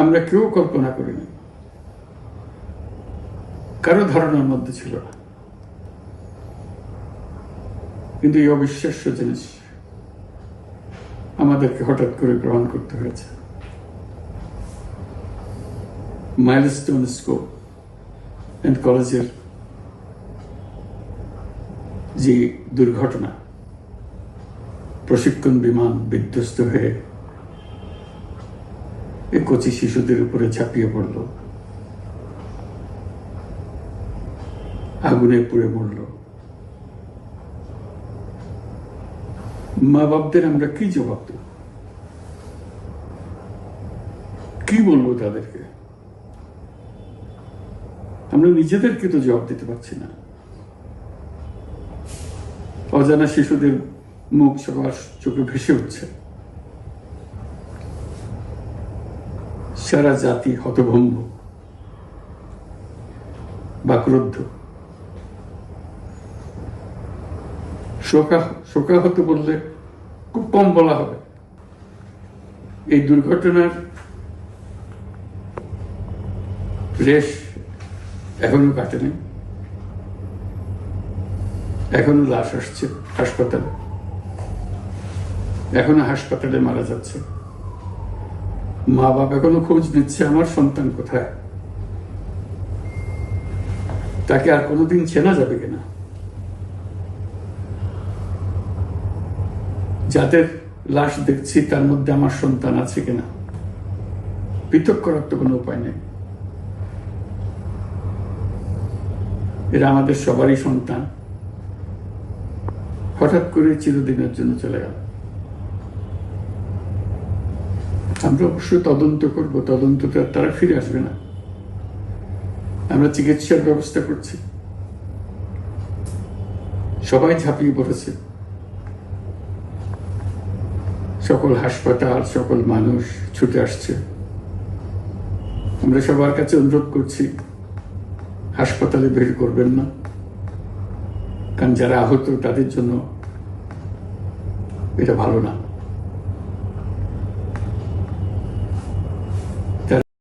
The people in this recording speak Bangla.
আমরা কেউ কল্পনা করিনি, কারো ধারণার মধ্যে ছিল না। কিন্তু এই অবিশ্বাস্য জিনিস আমাদেরকে হঠাৎ করে গ্রহণ করতে হয়েছে। মাইলস্টোন স্কুল অ্যান্ড কলেজের যে দুর্ঘটনা, প্রশিক্ষণ বিমান বিধ্বস্ত হয়ে এই কচি শিশুদের উপরে ঝাঁপিয়ে পড়ল, আগুনে পুড়ে মরল। মা বাপদের আমরা কি জবাব দেব? কি বলবো তাদেরকে? আমরা নিজেদেরকে তো জবাব দিতে পারছি না। অজানা শিশুদের মুখ সবার চোখে ভেসে উঠছে। সারা জাতি হতভম্ব বা ক্রুদ্ধ। শোকাহত বললে খুব কম বলা হবে। এই দুর্ঘটনার রেশ এখনো কাটেনি। এখনো লাশ আসছে হাসপাতালে, এখনো হাসপাতালে মারা যাচ্ছে। মা বাবা এখনো খোঁজ নিচ্ছে আমার সন্তান কোথায়, তাকে আর কোনোদিন চেনা যাবে কিনা। যাদের লাশ দেখছি তার মধ্যে আমার সন্তান আছে কিনা পৃথক করার তো কোনো উপায় নেই। এরা আমাদের সবারই সন্তান, হঠাৎ করে চিরদিনের জন্য চলে গেল। আমরা অবশ্যই তদন্ত করব, তদন্তটা তারা ফিরে আসবে না। আমরা চিকিৎসার ব্যবস্থা করছি, সবাই ঝাঁপিয়ে পড়েছে। সকল হাসপাতাল, সকল মানুষ ছুটে আসছে। আমরা সবার কাছে অনুরোধ করছি, হাসপাতালে ভিড় করবেন না, কারণ যারা আহত তাদের জন্য এটা ভালো না।